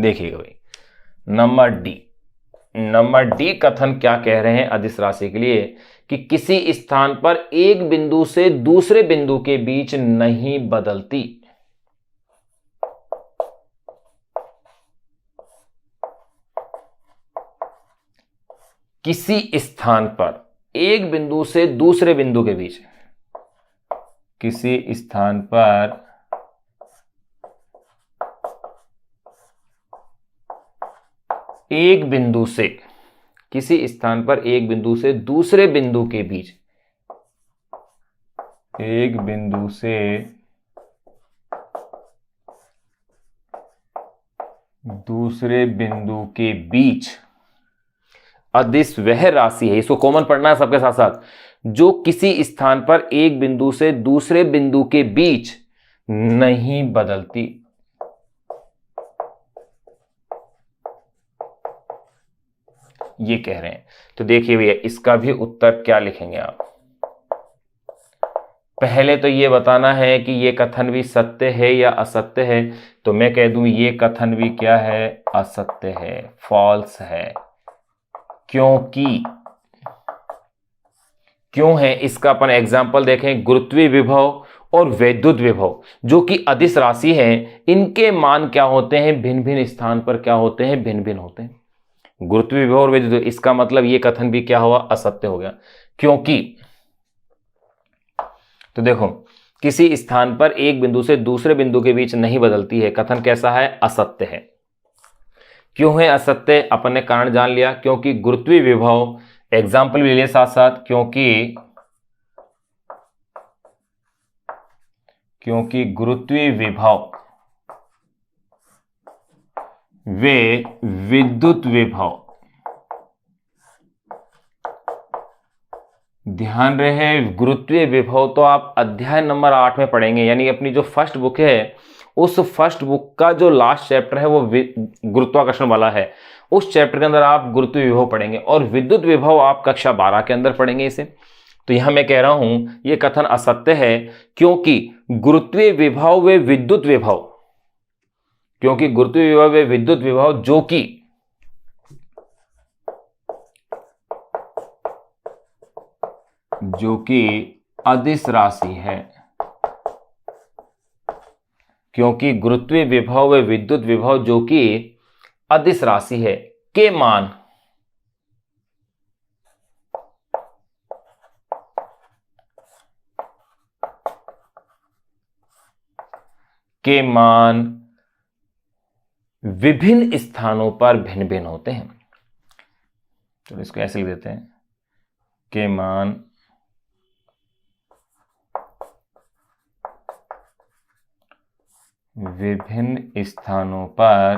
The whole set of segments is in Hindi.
देखिएगा भाई, नंबर डी कथन क्या कह रहे हैं अदिश राशि के लिए कि किसी स्थान पर एक बिंदु से दूसरे बिंदु के बीच नहीं बदलती। किसी स्थान पर एक बिंदु से दूसरे बिंदु के बीच, किसी स्थान पर एक बिंदु से, किसी स्थान पर एक बिंदु से दूसरे बिंदु के बीच, एक बिंदु से दूसरे बिंदु के बीच अदिश वह राशि है, इसको कॉमन पढ़ना है सबके साथ साथ, जो किसी स्थान पर एक बिंदु से दूसरे बिंदु के बीच नहीं बदलती। ये कह रहे हैं। तो देखिए भैया, इसका भी उत्तर क्या लिखेंगे आप। पहले तो ये बताना है कि ये कथन भी सत्य है या असत्य है। तो मैं कह दूं ये कथन भी क्या है, असत्य है, फॉल्स है। क्यों है इसका अपन एग्जाम्पल देखें। गुरुत्वीय विभव और वैद्युत विभव जो कि अदिश राशि है, इनके मान क्या होते हैं, भिन्न भिन्न स्थान पर क्या होते हैं, भिन्न भिन्न होते हैं। गुरुत्वीय विभव और वैद्युत, इसका मतलब ये कथन भी क्या हुआ, असत्य हो गया। क्योंकि तो देखो, किसी स्थान पर एक बिंदु से दूसरे बिंदु के बीच नहीं बदलती है, कथन कैसा है, असत्य है। क्यों है असत्य, अपन ने कारण जान लिया। क्योंकि गुरुत्वीय विभव, एग्जाम्पल भी ले साथ साथ, क्योंकि गुरुत्वीय विभव वे विद्युत विभव, ध्यान रहे गुरुत्वीय विभव तो आप अध्याय नंबर 8 में पढ़ेंगे, यानी अपनी जो फर्स्ट बुक है उस फर्स्ट बुक का जो लास्ट चैप्टर है वो गुरुत्वाकर्षण वाला है। उस चैप्टर के अंदर आप गुरुत्वीय विभव पढ़ेंगे और विद्युत विभव आप कक्षा 12 के अंदर पढ़ेंगे इसे। तो यहां मैं कह रहा हूं ये कथन असत्य है, क्योंकि गुरुत्वीय विभव वे विद्युत विभव, क्योंकि गुरुत्वीय विभव वे विद्युत विभव जो कि अदिश राशि है, क्योंकि गुरुत्वीय विभव व विद्युत विभव जो कि अदिश राशि है के मान विभिन्न स्थानों पर भिन्न भिन्न होते हैं। तो इसको ऐसे लिख देते हैं, के मान विभिन्न स्थानों पर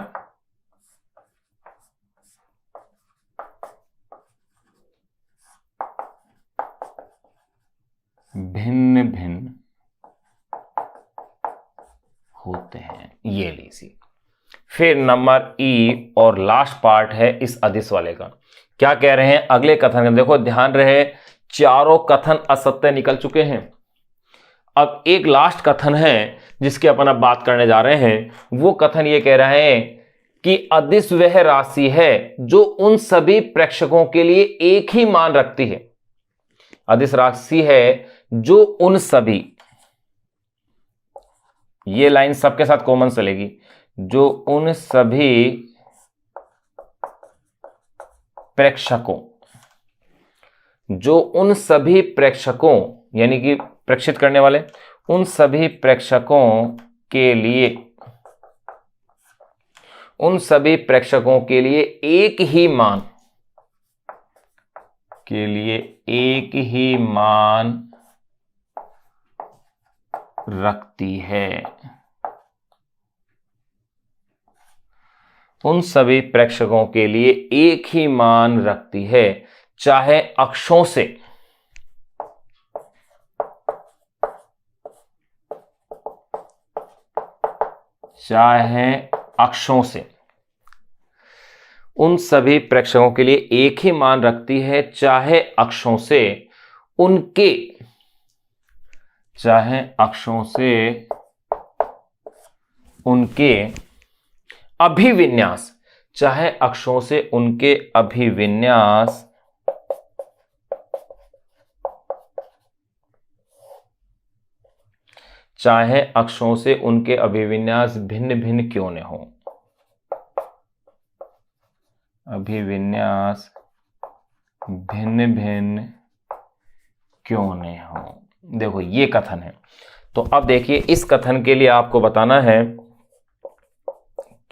भिन्न भिन्न होते हैं। ये लीजिए। फिर नंबर ई और लास्ट पार्ट है इस अदिश वाले का। क्या कह रहे हैं अगले कथन का, देखो ध्यान रहे, चारों कथन असत्य निकल चुके हैं। अब एक लास्ट कथन है जिसकी अपन अब बात करने जा रहे हैं। वो कथन ये कह रहा है कि अदिश वह राशि है जो उन सभी प्रेक्षकों के लिए एक ही मान रखती है। अदिश राशि है जो उन सभी, ये लाइन सबके साथ कॉमन चलेगी, जो उन सभी प्रेक्षकों यानी कि प्रेक्षित करने वाले, उन सभी प्रेक्षकों के लिए एक ही मान रखती है। उन सभी प्रेक्षकों के लिए एक ही मान रखती है, चाहे अक्षों से, उन सभी प्रेक्षकों के लिए एक ही मान रखती है, चाहे अक्षों से उनके अभिविन्यास, चाहे अक्षों से उनके अभिविन्यास चाहे अक्षों से उनके अभिविन्यास भिन्न भिन्न क्यों न हो, अभिविन्यास भिन्न भिन्न क्यों न हो। देखो ये कथन है। तो अब देखिए इस कथन के लिए आपको बताना है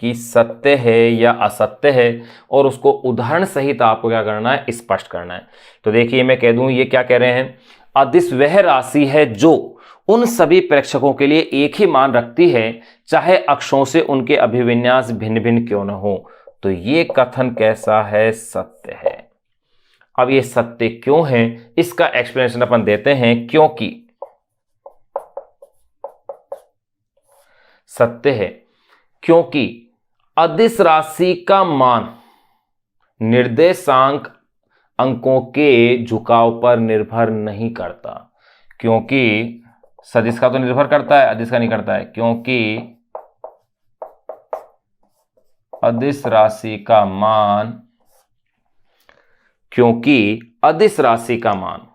कि सत्य है या असत्य है, और उसको उदाहरण सहित आपको क्या करना है, स्पष्ट करना है। तो देखिए मैं कह दूं, ये क्या कह रहे हैं, अदिश वह राशि है जो उन सभी प्रेक्षकों के लिए एक ही मान रखती है, चाहे अक्षों से उनके अभिविन्यास भिन्न भिन्न क्यों न हो। तो ये कथन कैसा है, सत्य है। अब ये सत्य क्यों है, इसका एक्सप्लेनेशन अपन देते हैं। क्योंकि सत्य है क्योंकि अदिश राशि का मान निर्देशांक अंकों के झुकाव पर निर्भर नहीं करता। क्योंकि सदिश का तो निर्भर करता है, अदिश का नहीं करता है। क्योंकि अदिश राशि का मान, क्योंकि अदिश राशि का मान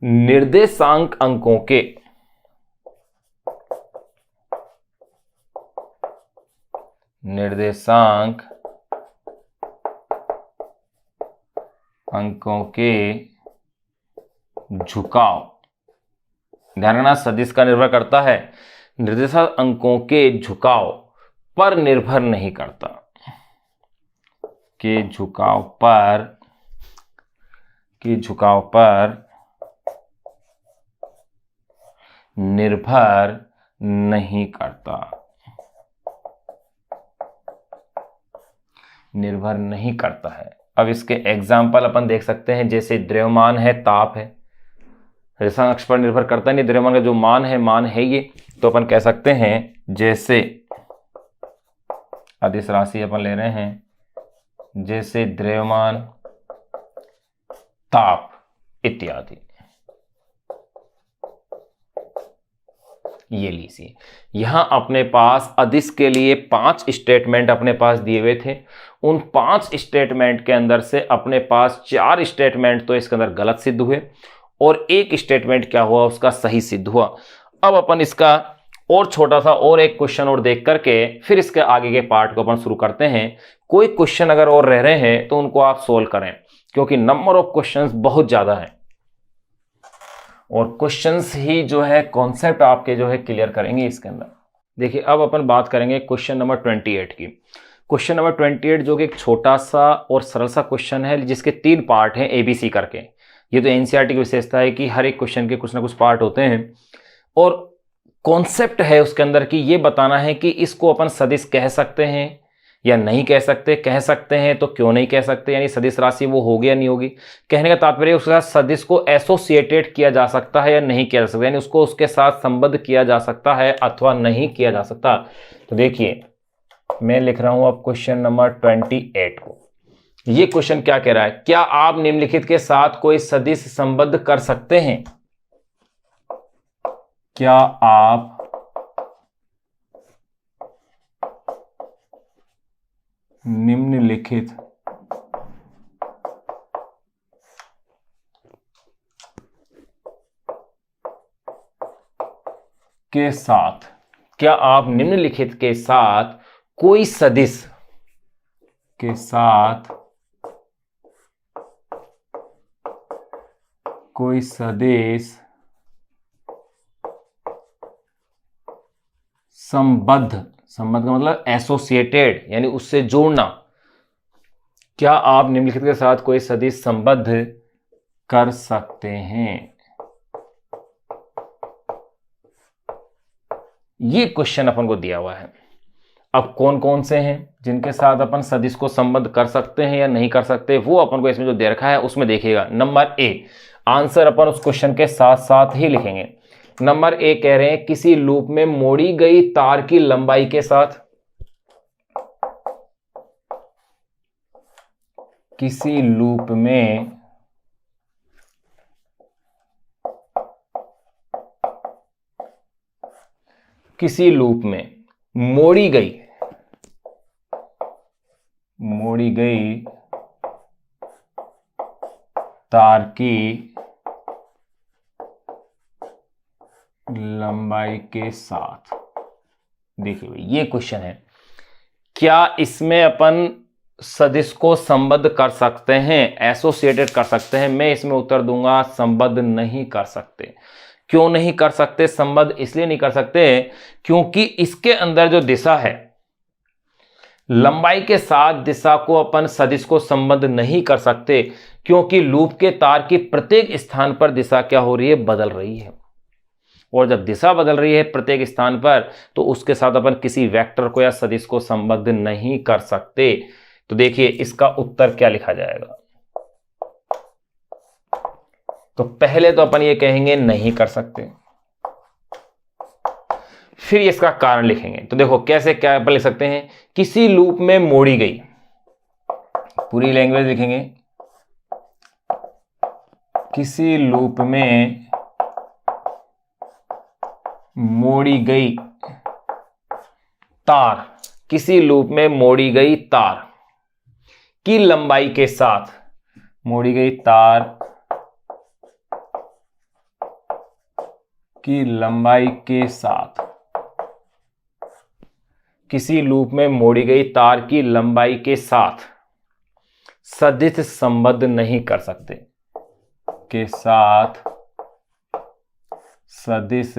निर्देशांक अंकों के निर्देशांक अंकों के झुकाव, ध्यान रखना सदिश का निर्भर करता है, निर्देशांक अंकों के झुकाव पर निर्भर नहीं करता, के झुकाव पर निर्भर नहीं करता, निर्भर नहीं करता है। अब इसके एग्जाम्पल अपन देख सकते हैं, जैसे द्रव्यमान है, ताप है, निर्देशांक अक्ष पर निर्भर करता नहीं, द्रव्यमान का जो मान है ये। तो अपन कह सकते हैं जैसे अदिश राशि अपन ले रहे हैं, जैसे द्रव्यमान, ताप इत्यादि, ये लीजिए। यहां अपने पास अदिश के लिए 5 स्टेटमेंट अपने पास दिए हुए थे। उन 5 स्टेटमेंट के अंदर से अपने पास 4 स्टेटमेंट तो इसके अंदर गलत सिद्ध हुए और 1 स्टेटमेंट क्या हुआ, उसका सही सिद्ध हुआ। अब अपन इसका और छोटा सा और एक क्वेश्चन और देख करके फिर इसके आगे के पार्ट को अपन शुरू करते हैं। कोई क्वेश्चन अगर और रह रहे हैं तो उनको आप सोल्व करें, क्योंकि नंबर ऑफ क्वेश्चंस बहुत ज्यादा है और क्वेश्चंस ही जो है कॉन्सेप्ट आपके जो है क्लियर करेंगे इसके अंदर। देखिए अब अपन बात करेंगे क्वेश्चन नंबर 28 की। क्वेश्चन नंबर 28 जो कि एक छोटा सा और सरल सा क्वेश्चन है, जिसके 3 पार्ट हैं ABC करके। ये तो एनसीईआरटी की विशेषता है कि हर एक क्वेश्चन के कुछ ना कुछ पार्ट होते हैं और कॉन्सेप्ट है उसके अंदर कि ये बताना है कि इसको अपन सदिश कह सकते हैं या नहीं कह सकते, कह सकते हैं तो क्यों नहीं कह सकते, यानी सदिश राशि वो होगी या नहीं होगी। कहने का तात्पर्य उसके साथ सदिश को एसोसिएटेड किया जा सकता है या नहीं किया जा सकता, यानी उसको उसके साथ संबद्ध किया जा सकता है अथवा नहीं किया जा सकता। तो देखिए मैं लिख रहा हूं अब क्वेश्चन नंबर 28 को। ये क्वेश्चन क्या कह रहा है, क्या आप निम्नलिखित के साथ कोई सदिश संबद्ध कर सकते हैं? क्या आप निम्नलिखित के साथ, क्या आप निम्नलिखित के साथ कोई सदिश के साथ कोई सदिश संबद्ध का मतलब एसोसिएटेड यानी उससे जोड़ना, क्या आप निम्नलिखित के साथ कोई सदिश संबद्ध कर सकते हैं? ये क्वेश्चन अपन को दिया हुआ है। अब कौन कौन से हैं जिनके साथ अपन सदिश को संबद्ध कर सकते हैं या नहीं कर सकते, वो अपन को इसमें जो दे रखा है उसमें देखिएगा। नंबर ए, आंसर अपन उस क्वेश्चन के साथ साथ ही लिखेंगे। नंबर ए कह रहे हैं किसी लूप में मोड़ी गई तार की लंबाई के साथ, किसी लूप में मोड़ी गई मोड़ी गई तार की लंबाई के साथ। देखिए भाई ये क्वेश्चन है, क्या इसमें अपन सदिश को संबद्ध कर सकते हैं, एसोसिएटेड कर सकते हैं? मैं इसमें उत्तर दूंगा संबद्ध नहीं कर सकते। क्यों नहीं कर सकते संबद्ध? इसलिए नहीं कर सकते क्योंकि इसके अंदर जो दिशा है, लंबाई के साथ दिशा को अपन सदिश को संबद्ध नहीं कर सकते, क्योंकि लूप के तार की प्रत्येक स्थान पर दिशा क्या हो रही है, बदल रही है। और जब दिशा बदल रही है प्रत्येक स्थान पर, तो उसके साथ अपन किसी वेक्टर को या सदिश को संबद्ध नहीं कर सकते। तो देखिए इसका उत्तर क्या लिखा जाएगा। तो पहले तो अपन ये कहेंगे नहीं कर सकते, फिर इसका कारण लिखेंगे। तो देखो कैसे, क्या अपन लिख सकते हैं, किसी लूप में मोड़ी गई, पूरी लैंग्वेज लिखेंगे, किसी लूप में मोड़ी गई तार, किसी लूप में मोड़ी गई तार की लंबाई के साथ, मोड़ी गई तार की लंबाई के साथ, किसी लूप में मोड़ी गई तार की लंबाई के साथ सदिश संबद्ध नहीं कर सकते, के साथ सदिश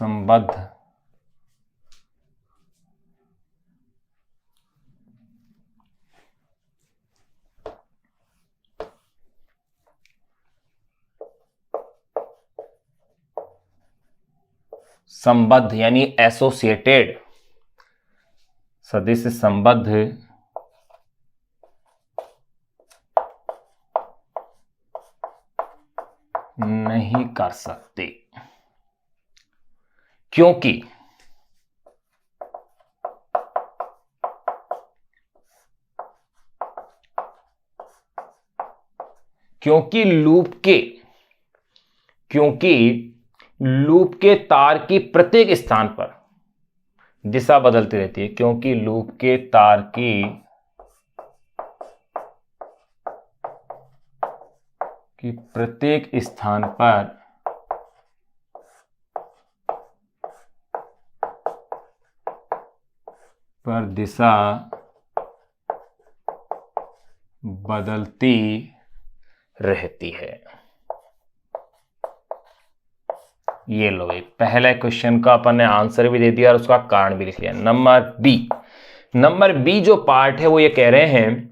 संबद्ध संबद्ध यानी एसोसिएटेड, सदिश संबद्ध नहीं कर सकते, क्योंकि लूप के तार की प्रत्येक स्थान पर दिशा बदलती रहती है, क्योंकि लूप के तार की प्रत्येक स्थान पर दिशा बदलती रहती है। ये लो भाई, पहले क्वेश्चन का अपन ने आंसर भी दे दिया और उसका कारण भी लिख लिया। नंबर बी जो पार्ट है वो ये कह रहे हैं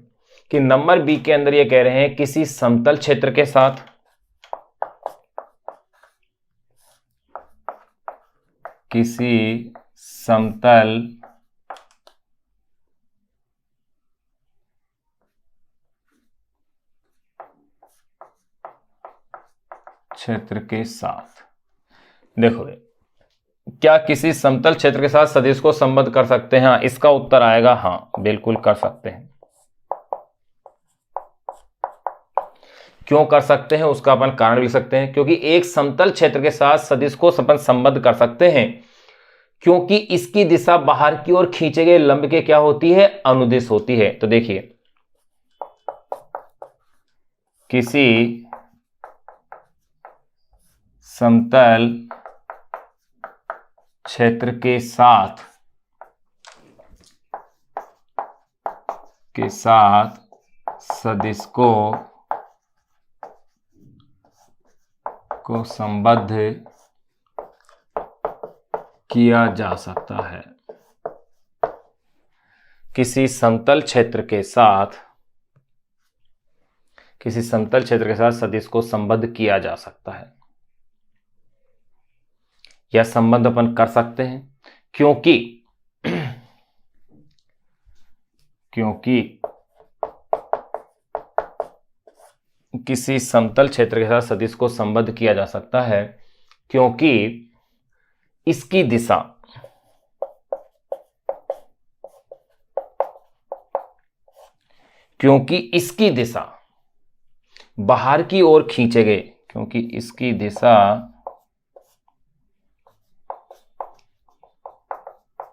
कि नंबर बी के अंदर ये कह रहे हैं किसी समतल क्षेत्र के साथ, किसी समतल क्षेत्र के साथ, देखो क्या किसी समतल क्षेत्र के साथ सदिश को संबद्ध कर सकते हैं? इसका उत्तर आएगा हाँ, बिल्कुल कर सकते हैं। क्यों कर सकते हैं उसका अपन कारण लिख सकते हैं, क्योंकि एक समतल क्षेत्र के साथ सदिश को अपन संबद्ध कर सकते हैं क्योंकि इसकी दिशा बाहर की ओर खींचे गए लंब के क्या होती है, अनुदिश होती है। तो देखिए किसी समतल क्षेत्र के साथ सदिश को संबद्ध किया जा सकता है। किसी समतल क्षेत्र के साथ सदिश को संबद्ध किया जा सकता है या संबंध अपन कर सकते हैं क्योंकि किसी समतल क्षेत्र के साथ सदिश को संबद्ध किया जा सकता है क्योंकि इसकी दिशा बाहर की ओर खींचे गए, क्योंकि इसकी दिशा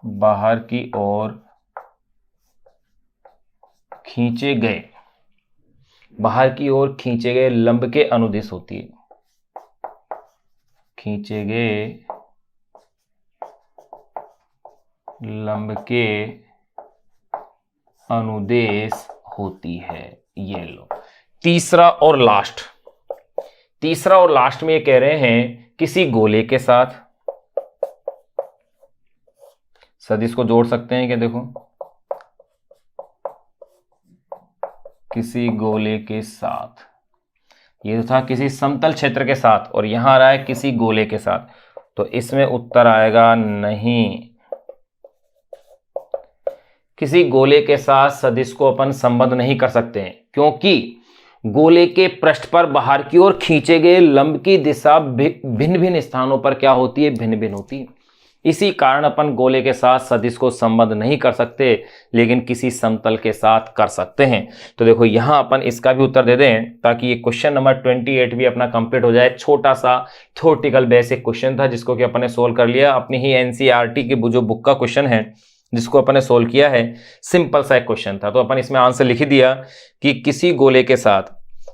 बाहर की ओर खींचे गए, बाहर की ओर खींचे गए लंब के अनुदिश होती है, खींचे गए लंब के अनुदेश होती है। ये लो तीसरा और लास्ट, तीसरा और लास्ट में ये कह रहे हैं किसी गोले के साथ, सदिश को जोड़ सकते हैं क्या, देखो किसी गोले के साथ, ये था किसी समतल क्षेत्र के साथ और यहां आ रहा है किसी गोले के साथ, तो इसमें उत्तर आएगा नहीं। किसी गोले के साथ सदिश को अपन संबद्ध नहीं कर सकते हैं क्योंकि गोले के पृष्ठ पर बाहर की ओर खींचे गए लंब की दिशा भिन्न भिन्न स्थानों पर क्या होती है, भिन्न भिन्न होती है। इसी कारण अपन गोले के साथ सदिश को संबद्ध नहीं कर सकते, लेकिन किसी समतल के साथ कर सकते हैं। तो देखो यहां अपन इसका भी उत्तर दे दें ताकि ये क्वेश्चन नंबर 28 भी अपना कंप्लीट हो जाए। छोटा सा थ्योरेटिकल बेसिक क्वेश्चन था जिसको कि अपन ने सोल्व कर लिया, अपनी ही एनसीईआरटी की जो बुक का क्वेश्चन है जिसको अपन ने सोल्व किया है। सिंपल सा एक क्वेश्चन था, तो अपन इसमें आंसर लिख दिया कि किसी गोले के साथ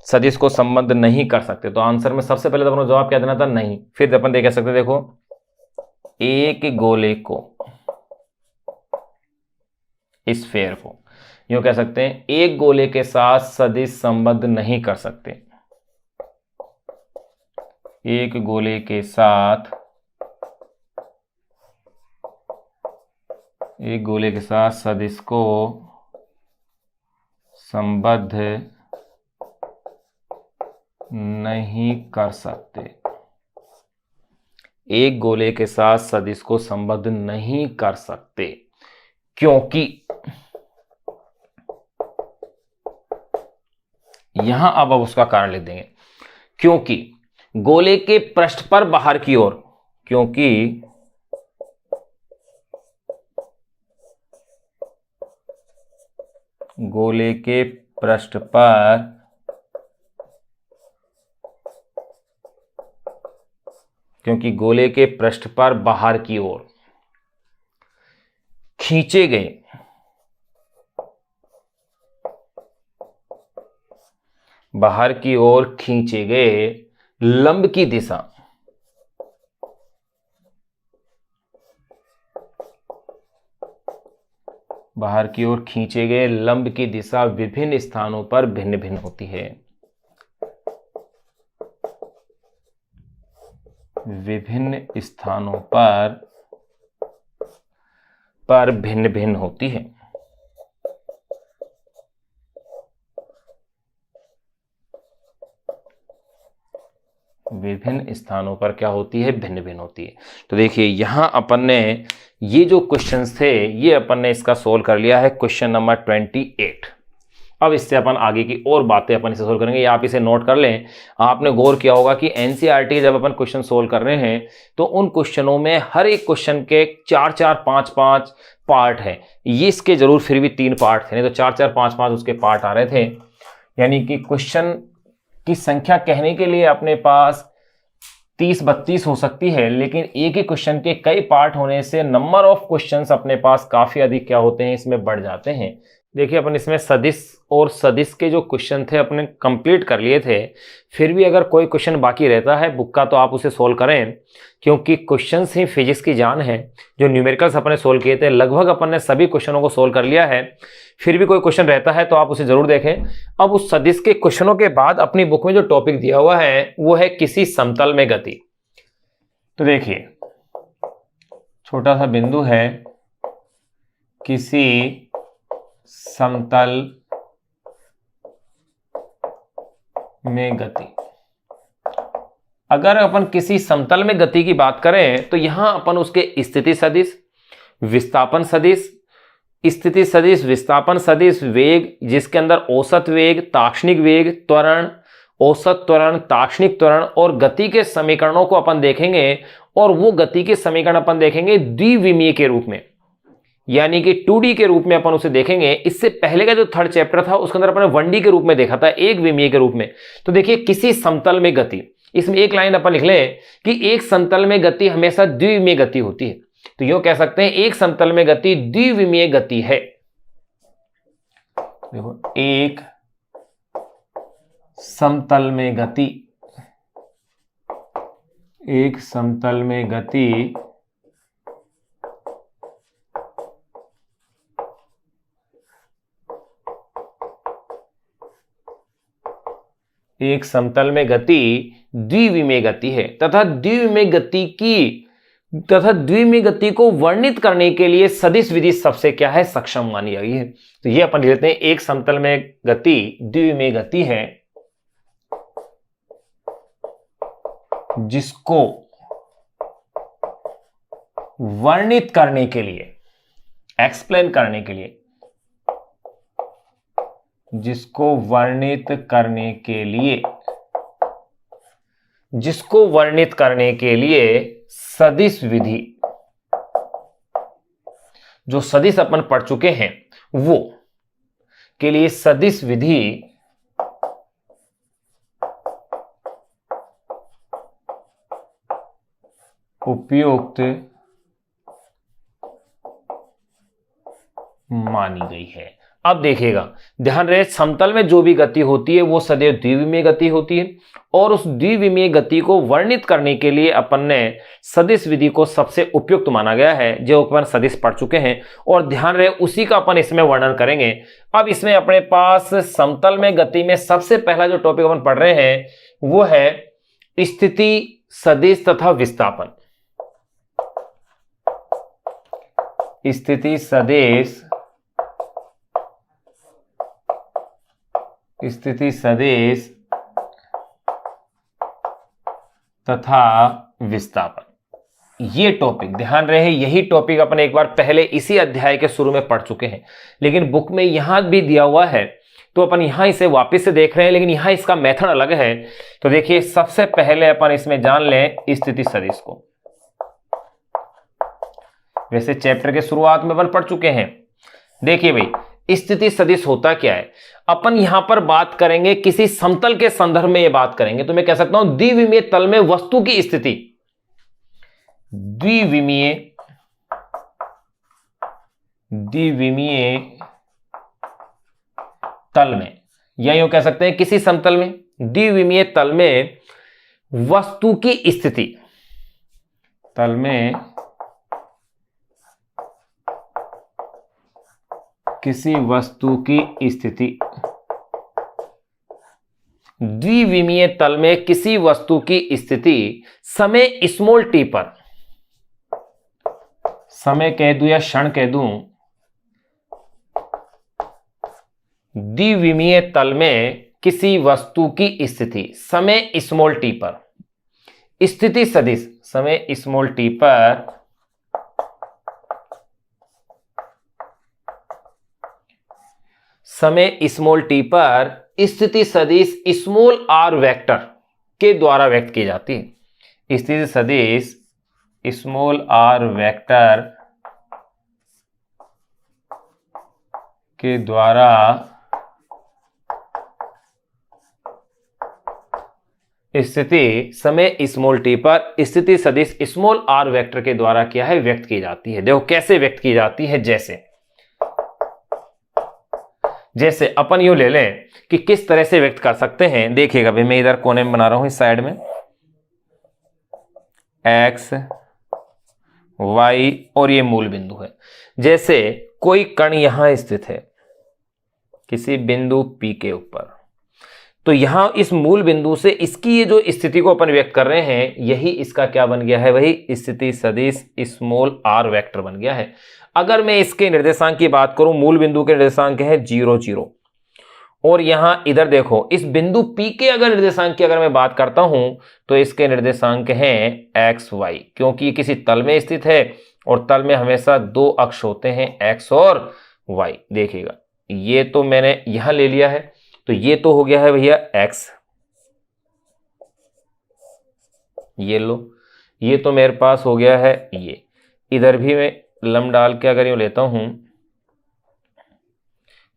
सदिश को संबद्ध नहीं कर सकते। तो आंसर में सबसे पहले तो अपन को जवाब क्या देना था, नहीं। फिर अपन कह सकते देखो एक गोले को, इस स्फीयर को यूं कह सकते हैं एक गोले के साथ सदिश संबद्ध नहीं कर सकते, एक गोले के साथ, एक गोले के साथ सदिश को संबद्ध नहीं कर सकते, एक गोले के साथ सदिश को संबद्ध नहीं कर सकते क्योंकि यहां अब उसका कारण लिख देंगे, क्योंकि गोले के पृष्ठ पर बाहर की ओर, क्योंकि गोले के पृष्ठ पर क्योंकि गोले के पृष्ठ पर बाहर की ओर खींचे गए बाहर की ओर खींचे गए लंब की दिशा बाहर की ओर खींचे गए लंब की दिशा विभिन्न स्थानों पर भिन्न भिन्न होती है, विभिन्न स्थानों पर भिन्न भिन्न होती है। विभिन्न स्थानों पर क्या होती है, भिन्न भिन्न होती है। तो देखिए यहां अपन ने ये जो क्वेश्चंस थे ये अपन ने इसका सोल्व कर लिया है, क्वेश्चन नंबर 28। अब इससे अपन आगे की और बातें अपन इसे सोल्व करेंगे, आप इसे नोट कर लें। आपने गौर किया होगा कि एनसीईआरटी जब अपन क्वेश्चन सोल्व कर रहे हैं तो उन क्वेश्चनों में हर एक क्वेश्चन के 4-4, 5-5 पार्ट है। ये इसके जरूर फिर भी 3 पार्ट थे, नहीं तो 4-4, 5-5 उसके पार्ट आ रहे थे। यानी कि क्वेश्चन की संख्या कहने के लिए अपने पास 30-32 हो सकती है, लेकिन एक ही क्वेश्चन के कई पार्ट होने से नंबर ऑफ क्वेश्चंस अपने पास काफी अधिक क्या होते हैं, इसमें बढ़ जाते हैं। देखिए अपन इसमें सदिश और सदिश के जो क्वेश्चन थे अपने कंप्लीट कर लिए थे, फिर भी अगर कोई क्वेश्चन बाकी रहता है बुक का तो आप उसे सोल्व करें, क्योंकि क्वेश्चंस ही फिजिक्स की जान है। जो न्यूमेरिकल्स अपने सोल्व किए थे लगभग अपन ने सभी क्वेश्चनों को सोल्व कर लिया है, फिर भी कोई क्वेश्चन रहता है तो आप उसे जरूर देखें। अब उस सदिश के क्वेश्चनों के बाद अपनी बुक में जो टॉपिक दिया हुआ है वो है किसी समतल में गति। तो देखिए छोटा सा बिंदु है, किसी समतल में गति। अगर अपन किसी समतल में गति की बात करें तो यहां अपन उसके स्थिति सदिश, विस्थापन सदिश, स्थिति सदिश, विस्थापन सदिश, वेग जिसके अंदर औसत वेग, ताक्षणिक वेग, त्वरण, औसत त्वरण, ताक्षणिक त्वरण और गति के समीकरणों को अपन देखेंगे। और वो गति के समीकरण अपन देखेंगे द्विविमीय के रूप में, यानी कि 2D के रूप में अपन उसे देखेंगे। इससे पहले का जो थर्ड चैप्टर था उसके अंदर अपन 1D के रूप में देखा था, एक विमीय के रूप में। तो देखिए किसी समतल में गति, इसमें एक लाइन अपन लिख लें कि एक समतल में गति हमेशा द्विविमीय गति होती है। तो यूं कह सकते हैं एक समतल में गति द्विविमीय गति है। देखो, एक समतल में गति, एक समतल में गति एक समतल में गति द्विविमीय गति है तथा द्विविमीय गति को वर्णित करने के लिए सदिश विधि सबसे क्या है, सक्षम मानी गई है। तो ये अपन लेते हैं, एक समतल में गति द्विविमीय गति है जिसको वर्णित करने के लिए, एक्सप्लेन करने के लिए, जिसको वर्णित करने के लिए, जिसको वर्णित करने के लिए सदिश विधि, जो सदिश अपन पढ़ चुके हैं वो के लिए सदिश विधि उपयुक्त मानी गई है। अब देखिएगा, ध्यान रहे, समतल में जो भी गति होती है वो सदैव द्विविमीय गति होती है और उस द्विविमीय गति को वर्णित करने के लिए अपन ने सदिश विधि को सबसे उपयुक्त माना गया है, जो अपन सदिश पढ़ चुके हैं। और ध्यान रहे, उसी का अपन इसमें वर्णन करेंगे। अब इसमें अपने पास समतल में गति में सबसे पहला जो टॉपिक अपन पढ़ रहे हैं वो है स्थिति सदिश तथा विस्थापन। स्थिति सदिश, स्थिति सदिश तथा विस्थापन, ये टॉपिक ध्यान रहे, यही टॉपिक अपन एक बार पहले इसी अध्याय के शुरू में पढ़ चुके हैं, लेकिन बुक में यहां भी दिया हुआ है तो अपन यहां इसे वापस से देख रहे हैं, लेकिन यहां इसका मेथड अलग है। तो देखिए, सबसे पहले अपन इसमें जान लें स्थिति सदिश को। वैसे चैप्टर के शुरुआत में अपन पढ़ चुके हैं। देखिए भाई, स्थिति सदिश होता क्या है, अपन यहां पर बात करेंगे किसी समतल के संदर्भ में, ये बात करेंगे तो मैं कह सकता हूं द्विविमीय तल में वस्तु की स्थिति, द्विविमीय तल में, या यूं कह सकते हैं किसी समतल में द्विविमीय तल में वस्तु की स्थिति, तल में किसी वस्तु की स्थिति, द्विविमीय तल में किसी वस्तु की स्थिति समय स्मॉल टी पर, समय कह दूं या क्षण कह दूं, द्विविमीय तल में किसी वस्तु की स्थिति समय स्मॉल टी पर, स्थिति सदिश समय स्मॉल टी पर समय स्मॉल टी पर स्थिति सदिश स्मॉल आर वेक्टर के द्वारा व्यक्त की जाती है। स्थिति सदिश स्मॉल आर वेक्टर के द्वारा स्थिति समय स्मॉल टी पर स्थिति सदिश स्मॉल आर वेक्टर के द्वारा क्या है, व्यक्त की जाती है। देखो कैसे व्यक्त की जाती है, जैसे अपन यूं ले लें कि किस तरह से व्यक्त कर सकते हैं। देखिएगा भाई, मैं इधर कोने में बना रहा हूं इस साइड में, एक्स वाई और ये मूल बिंदु है। जैसे कोई कण यहां स्थित है किसी बिंदु P के ऊपर, तो यहां इस मूल बिंदु से इसकी ये जो स्थिति को अपन व्यक्त कर रहे हैं, यही इसका क्या बन गया है, वही स्थिति सदिश स्मॉल आर वेक्टर बन गया है। अगर मैं इसके निर्देशांक की बात करूं, मूल बिंदु के निर्देशांक है 0 0, और यहां इधर देखो इस बिंदु P के अगर निर्देशांक की अगर मैं बात करता हूं तो इसके निर्देशांक हैं x y, क्योंकि ये किसी तल में स्थित है और तल में हमेशा दो अक्ष होते हैं, x और y। देखिएगा, ये तो मैंने यहां ले लिया है, तो ये तो हो गया है भैया x, ये लो, ये तो मेरे पास हो गया है ये, इधर भी मैं लम डाल के अगर यूं लेता हूं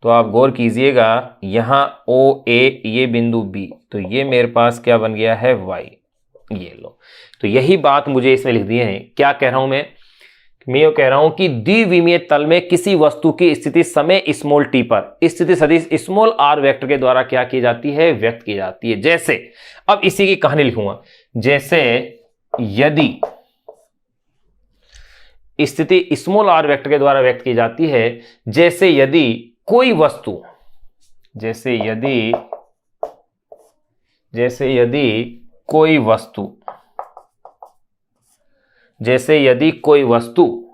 तो आप गौर कीजिएगा, यहां ओ ए ये बिंदु B, तो ये मेरे पास क्या बन गया है y, ये लो। तो यही बात मुझे इसमें लिख दी है। क्या कह रहा हूं मैं, मैं ये कह रहा हूं कि द्विविमीय तल में किसी वस्तु की स्थिति समय स्मॉल टी पर स्थिति सदिश स्मॉल आर वेक्टर के द्वारा क्या की जाती है, व्यक्त की जाती है। जैसे, अब इसी की कहानी लिखूंगा। जैसे यदि स्थिति स्मॉल आर वेक्टर के द्वारा व्यक्त की जाती है, जैसे यदि कोई वस्तु, जैसे यदि कोई वस्तु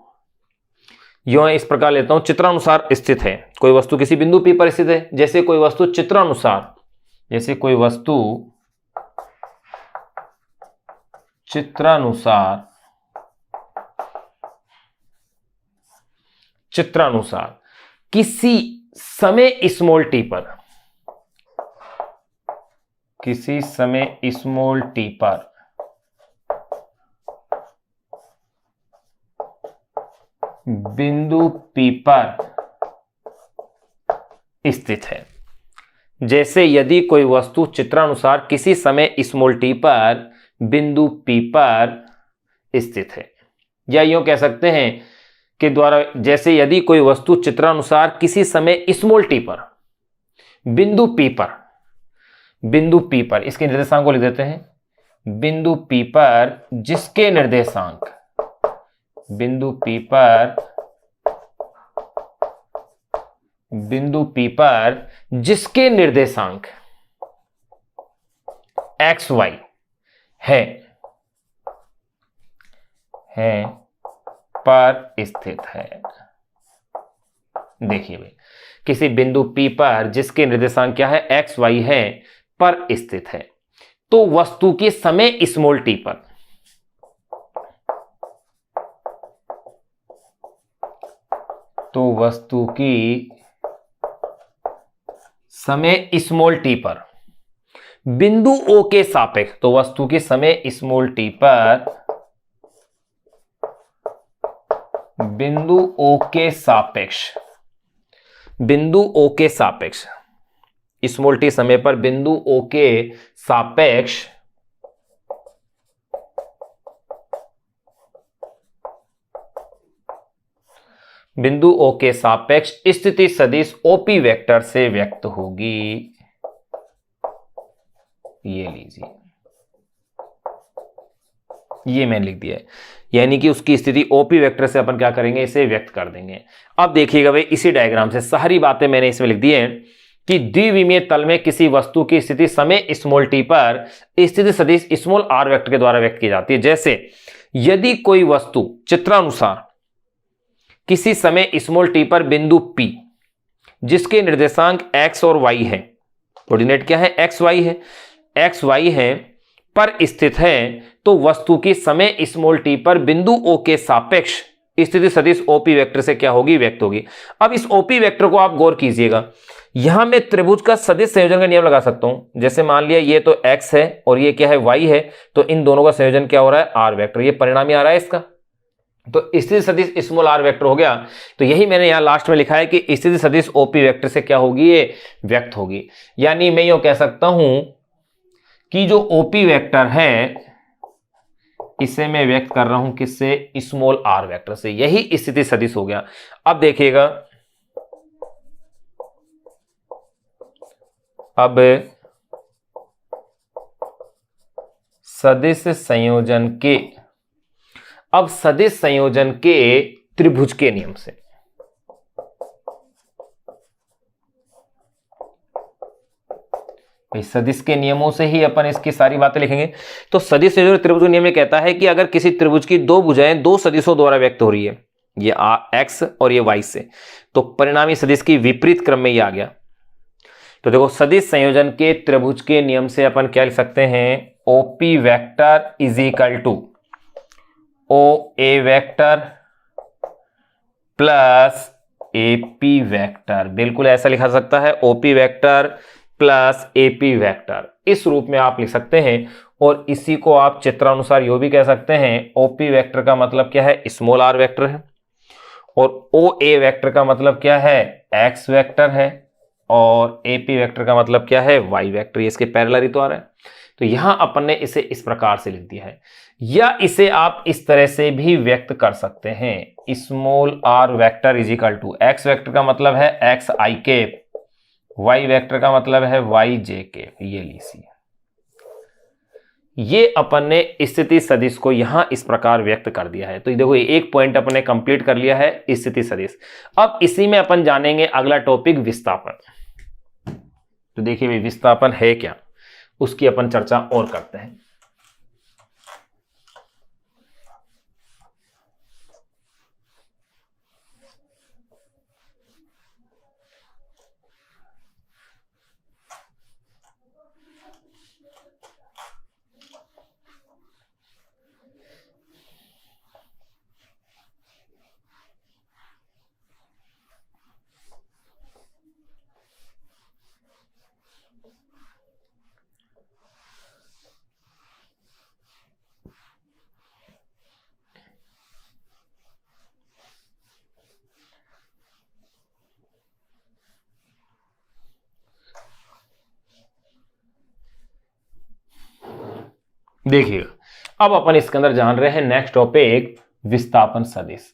यूं इस प्रकार लेता हूं, चित्रानुसार स्थित है। कोई वस्तु किसी बिंदु P पर स्थित है। जैसे कोई वस्तु चित्रानुसार किसी समय स्मॉल टी पर बिंदु P पर स्थित है। जैसे यदि कोई वस्तु चित्रानुसार किसी समय स्मॉल t पर बिंदु P पर स्थित है, या यूं कह सकते हैं कि द्वारा, जैसे यदि कोई वस्तु चित्रानुसार किसी समय स्मॉल t पर बिंदु P पर इसके निर्देशांक को लिख देते हैं। बिंदु P पर जिसके निर्देशांक एक्स वाई है पर स्थित है। देखिए भाई, किसी बिंदु P पर जिसके निर्देशांक क्या है, एक्स वाई है, पर स्थित है, तो वस्तु के समय स्मॉल t पर बिंदु O के सापेक्ष, तो वस्तु के समय स्मॉल t पर बिंदु O के सापेक्ष स्मॉल t समय पर बिंदु O के सापेक्ष स्थिति सदिश OP वेक्टर से व्यक्त होगी। ये लीजिए, ये मैंने लिख दिया है, यानी कि उसकी स्थिति OP वेक्टर से अपन क्या करेंगे, इसे व्यक्त कर देंगे। अब देखिएगा भाई, इसी डायग्राम से सारी बातें मैंने इसमें लिख दी हैं कि द्विविमीय तल में किसी वस्तु की स्थिति समय स्मॉल t पर स्थिति सदिश स्मॉल r वेक्टर के द्वारा व्यक्त की जाती है। जैसे यदि कोई वस्तु चित्रानुसार किसी समय स्मॉल t पर बिंदु P जिसके निर्देशांक x और y है, कोऑर्डिनेट क्या है, x y है, पर स्थित है, तो वस्तु की समय स्मॉल t पर बिंदु O के सापेक्ष स्थिति सदिश OP वेक्टर से क्या होगी, व्यक्त होगी। अब इस OP वेक्टर को आप गौर कीजिएगा, यहां मैं त्रिभुज का सदिश संयोजन का नियम लगा सकता हूं। जैसे मान लिया ये तो x है और ये क्या है, y है, तो इन दोनों का संयोजन क्या हो रहा है, r वेक्टर। ये परिणाम ही आ रहा है इसका, तो स्थिति सदिश स्मॉल r वेक्टर हो गया। तो यही मैंने यहां लास्ट में लिखा है कि स्थिति सदिश OP वेक्टर से क्या होगी, ये व्यक्त होगी। यानी मैं यूं कह सकता हूं कि जो OP वेक्टर है इसे मैं व्यक्त कर रहा हूं किससे, स्मॉल r वेक्टर से। यही स्थिति सदिश हो गया। अब देखिएगा, अब सदिश संयोजन के त्रिभुज के नियम से, सदिश के नियमों से ही अपन इसकी सारी बातें लिखेंगे। तो सदिश संयोजन त्रिभुज के नियम में कहता है कि अगर किसी त्रिभुज की दो भुजाएं दो सदिशों द्वारा व्यक्त हो रही है, ये x और ये y से, तो परिणामी सदिश की विपरीत क्रम में ये आ गया। तो देखो, सदिश संयोजन के त्रिभुज के नियम से अपन क्या लिख सकते हैं, OP vector is equal to OA vector plus AP vector. बिल्कुल ऐसा लिखा सकता है, OP vector plus AP vector, इस रूप में आप लिख सकते हैं। और इसी को आप चित्रानुसार यो भी कह सकते हैं, OP वेक्टर का मतलब क्या है, स्मॉल r वेक्टर है, और OA वेक्टर का मतलब क्या है, x वेक्टर है, और AP वेक्टर का मतलब क्या है, y वेक्टर। ये इसके पैरेलल ही तो आ रहा है। तो यहां अपन ने इसे इस प्रकार से लिख दिया है, या इसे आप इस तरह से भी व्यक्त कर सकते हैं, small r vector is equal to, x vector का मतलब है x i cap, y vector का मतलब है y जे कैप। ये लीजिए, ये अपन ने स्थिति सदिश को यहां इस प्रकार व्यक्त कर दिया है। तो देखो एक पॉइंट अपन ने कंप्लीट कर लिया है, स्थिति सदिश। अब इसी में अपन जानेंगे अगला टॉपिक विस्थापन। तो देखिए भाई विस्थापन है क्या, उसकी अपन चर्चा और करते हैं। देखिएगा अब अपन इसके अंदर जान रहे हैं नेक्स्ट टॉपिक विस्थापन सदिश।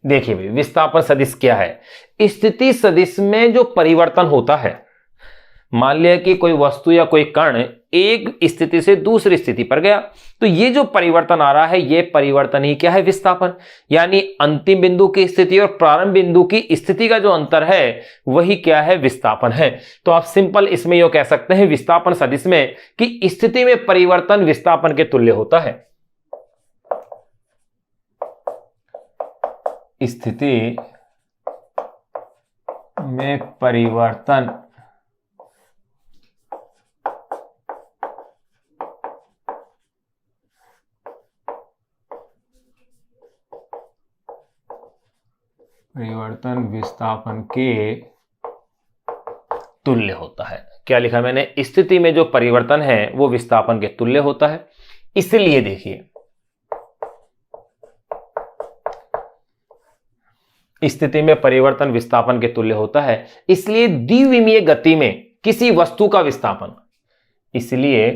देखिए भाई विस्थापन सदिश क्या है, स्थिति सदिश में जो परिवर्तन होता है, मान लिया कि कोई वस्तु या कोई कण एक स्थिति से दूसरी स्थिति पर गया, तो ये जो परिवर्तन आ रहा है ये परिवर्तन ही क्या है, विस्थापन। यानी अंतिम बिंदु की स्थिति और प्रारंभ बिंदु की स्थिति का जो अंतर है वही क्या है, विस्थापन है। तो आप सिंपल इसमें यह कह सकते हैं विस्थापन सदिश में कि स्थिति में परिवर्तन विस्थापन के तुल्य होता है। स्थिति में परिवर्तन विस्थापन के तुल्य होता है। क्या लिखा मैंने, स्थिति में जो परिवर्तन है वो विस्थापन के तुल्य होता है। इसलिए देखिए स्थिति में परिवर्तन विस्थापन के तुल्य होता है, इसलिए द्विविमीय गति में किसी वस्तु का विस्थापन, इसलिए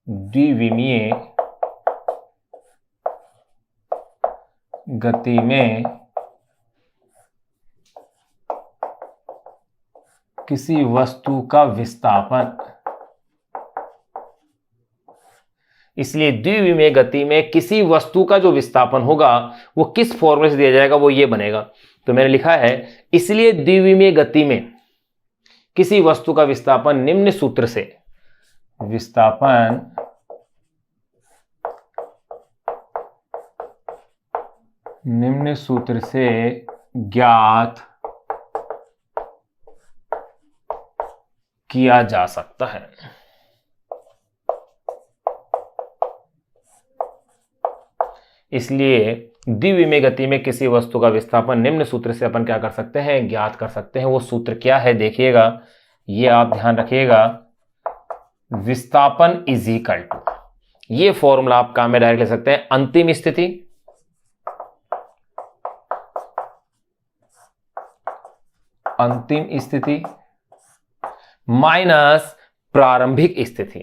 द्विविमीय गति में किसी वस्तु का विस्थापन, इसलिए द्विविमीय गति में किसी वस्तु का जो विस्थापन होगा वो किस फॉर्मूले से दिया जाएगा, वो ये बनेगा। तो मैंने लिखा है इसलिए द्विविमीय गति में किसी वस्तु का विस्थापन निम्न सूत्र से, विस्थापन निम्न सूत्र से ज्ञात किया जा सकता है। इसलिए द्विविमीय गति में किसी वस्तु का विस्थापन निम्न सूत्र से अपन क्या कर सकते हैं, ज्ञात कर सकते हैं। वो सूत्र क्या है देखिएगा, ये आप ध्यान रखिएगा, विस्थापन इज इक्वल टू, ये फॉर्मूला आप काम में डायरेक्ट ले सकते हैं, अंतिम स्थिति माइनस प्रारंभिक स्थिति,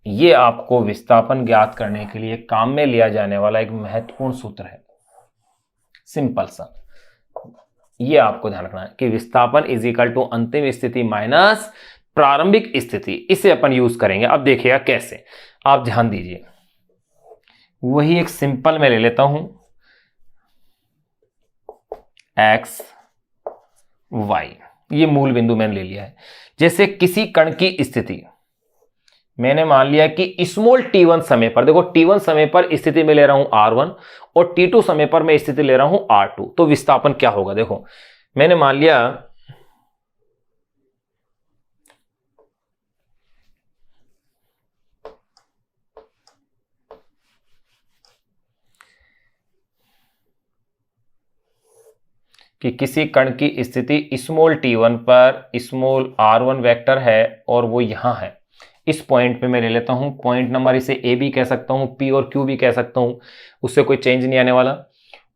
ये आपको विस्थापन ज्ञात करने के लिए काम में लिया जाने वाला एक महत्वपूर्ण सूत्र है। सिंपल सा, ये आपको ध्यान रखना है कि विस्थापन इज इक्वल टू अंतिम स्थिति माइनस प्रारंभिक स्थिति, इसे अपन यूज करेंगे। अब देखिएगा कैसे, आप ध्यान दीजिए, वही एक सिंपल में ले लेता हूं, एक्स वाई, ये मूल बिंदु मैंने ले लिया है। जैसे किसी कण की स्थिति मैंने मान लिया कि स्मॉल t1 समय पर, देखो t1 समय पर स्थिति में ले रहा हूं r1 और t2 समय पर मैं स्थिति ले रहा हूं r2, तो विस्थापन क्या होगा, देखो मैंने मान लिया कि किसी कण की स्थिति स्मॉल t1 पर स्मॉल r1 वेक्टर है और वो यहां है, इस पॉइंट पे मैं ले लेता हूं पॉइंट नंबर, इसे a भी कह सकता हूं, p और q भी कह सकता हूं, उससे कोई चेंज नहीं आने वाला।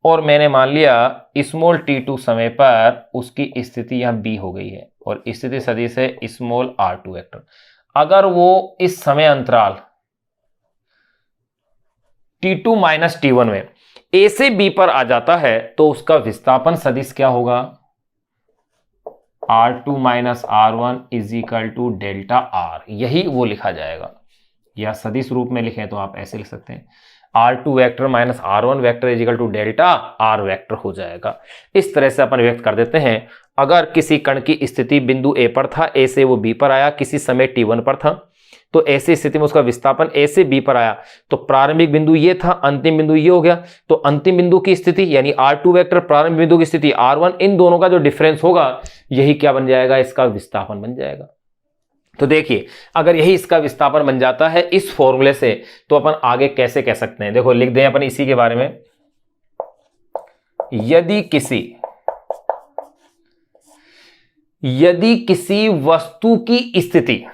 और मैंने मान लिया स्मॉल t2 समय पर उसकी स्थिति यहां b हो गई है और स्थिति सदिश है स्मॉल r2 वेक्टर। अगर वो इस समय अंतराल t2 माइनस t1 में a से b पर आ जाता है तो उसका विस्थापन सदिश क्या होगा, r2 minus r1 is equal to delta r, यही वो लिखा जाएगा। या सदिश रूप में लिखें तो आप ऐसे लिख सकते हैं r2 vector minus r1 vector is equal to delta r vector हो जाएगा। इस तरह से अपन व्यक्त कर देते हैं। अगर किसी कण की स्थिति बिंदु a पर था, a से वो b पर आया, किसी समय t1 पर था, तो ऐसी स्थिति में उसका विस्थापन a से b पर आया, तो प्रारंभिक बिंदु ये था, अंतिम बिंदु ये हो गया, तो अंतिम बिंदु की स्थिति यानी r2 वेक्टर प्रारंभिक बिंदु की स्थिति r1, इन दोनों का जो डिफरेंस होगा यही क्या बन जाएगा, इसका विस्थापन बन जाएगा। तो देखिए अगर यही इसका विस्थापन बन जाता है इस फॉर्मूले से, तो अपन आगे कैसे कह सकते हैं, देखो लिख दें अपन इसी के बारे में। यदि किसी वस्तु की स्थिति,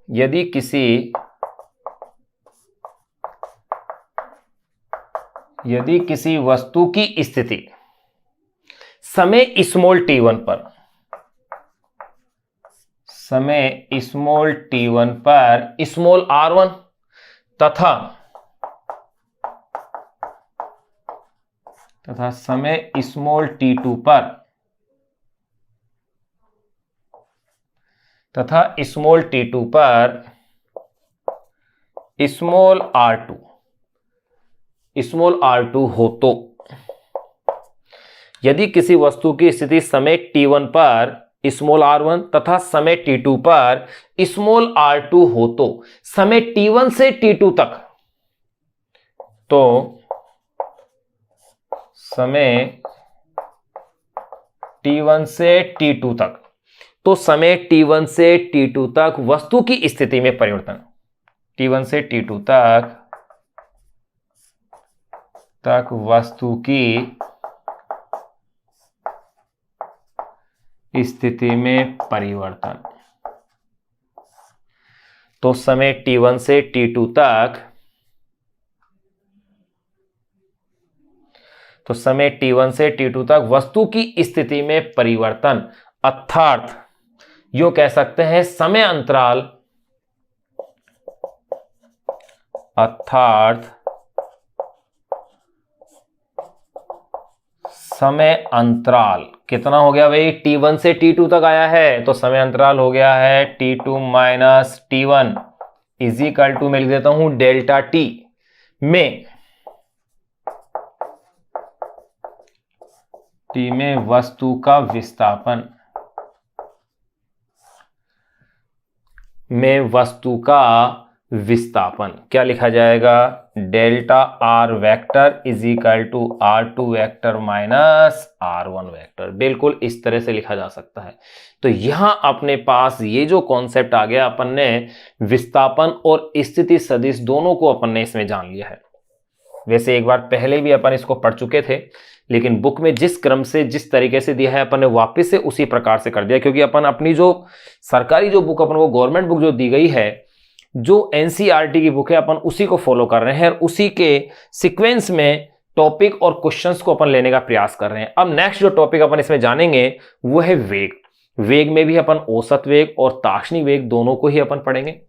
यदि किसी वस्तु की स्थिति समय स्मॉल t1 पर, समय स्मॉल t1 पर स्मॉल r1 तथा समय स्मॉल t2 पर स्मॉल t2 पर स्मॉल r2 हो, तो यदि किसी वस्तु की स्थिति समय t1 पर स्मॉल r1 तथा समय t2 पर स्मॉल r2 हो, तो समय t1 से t2 तक, तो समय t1 से t2 तक, तो समय t1 से t2 तक वस्तु की स्थिति में परिवर्तन, t1 से t2 तक वस्तु की स्थिति में परिवर्तन, तो समय t1 से t2 तक, तो समय t1 से t2 तक वस्तु की स्थिति में परिवर्तन, अर्थात यो कह सकते हैं समय अंतराल, कितना हो गया भाई, t1 से t2 तक आया है तो समय अंतराल हो गया है t2 minus t1 is equal to, मैं लिख देता हूं डेल्टा t में वस्तु का विस्थापन, क्या लिखा जाएगा, delta r vector is equal to r2 vector minus r1 vector, बिल्कुल इस तरह से लिखा जा सकता है। तो यहां अपने पास ये जो कॉन्सेप्ट आ गया, अपन ने विस्थापन और स्थिति सदिश दोनों को अपन ने इसमें जान लिया है। वैसे एक बार पहले भी अपन इसको पढ़ चुके थे, लेकिन बुक में जिस क्रम से जिस तरीके से दिया है अपन ने वापस से उसी प्रकार से कर दिया, क्योंकि अपन अपनी जो सरकारी जो बुक अपन को गवर्नमेंट बुक जो दी गई है, जो एनसीईआरटी की बुक है, अपन उसी को फॉलो कर रहे हैं और उसी के सीक्वेंस में टॉपिक और क्वेश्चंस को अपन लेने का प्रयास कर रहे हैं। अब नेक्स्ट जो टॉपिक अपन इसमें जानेंगे वो है वेग। वेग में भी अपन औसत वेग और ताक्षणिक वेग दोनों को ही अपन पढ़ेंगे।